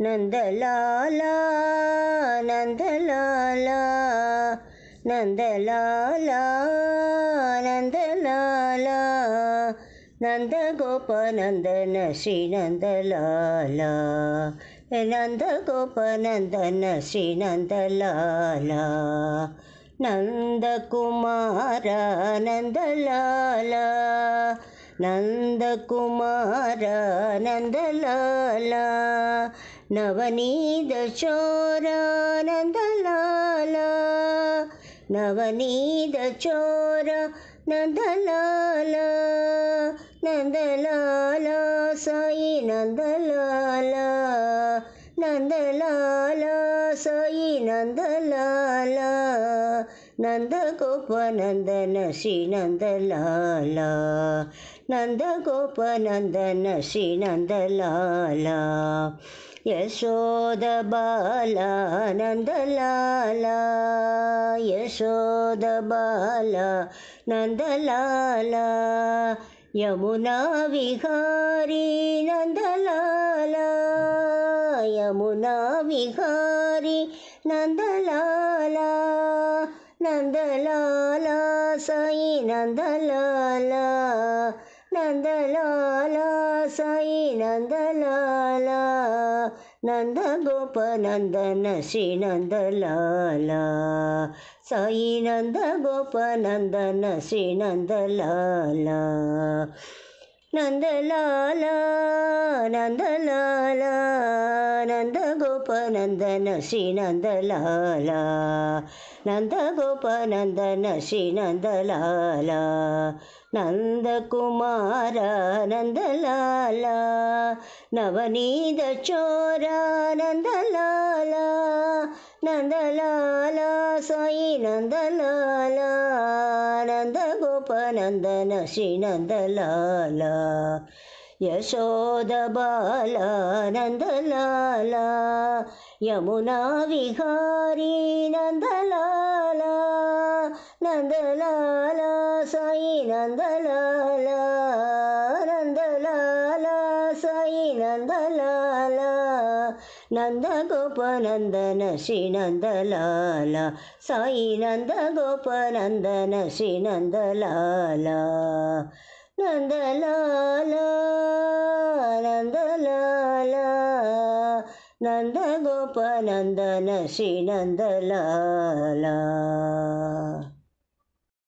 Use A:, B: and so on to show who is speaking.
A: नंदलाला नंदलाला नंदलाला नंदलाला नंदगोपनंदन श्री नंदलाला नंदगोपनंदन श्री नंदलाला नंदकुमार नंदलाला नंदकुमार नंदलाला नवनीत चोर नंदलाला नवनीत चोर नंदलाला नंदलाला साई नंदलाला नंदलाला साई नंदलाला नंदगोपनंदन श्री नंदलाला नंदगोपनंदन श्री नंदलाला यशोदबाला नंदलाला यशोदबाला नंदलाला यमुना विहारी नंदलाला यमुना विहारी नंदलाला नंदलाला साई नंदलाला नंदलाला साई नंदलाला नंदगोपनंदन श्री नंदलाला साई नंदगोपनंदन श्री नंदलाला नंदलाला नंदलाला नंदगोपनंदन श्री नंदलाला नंदगोपनंदन श्री नंदलाला नंदकुमार नंदलाला नवनीत चोर नंदलाला नंदलाला साई नंदलाला नंदगोपनंदन श्री नंदलाला यशोदबाला नंदलाला यमुना विहारी नंदलाला नंदलाला साई नंदलाला नंदलाला साई नंदलाला नंदगोपनंदन श्री नंदलाला साई नंदगोपनंदन श्री नंदलाला नंदलाला नंदलाला नंदगोपनंदन श्री नंदलाला।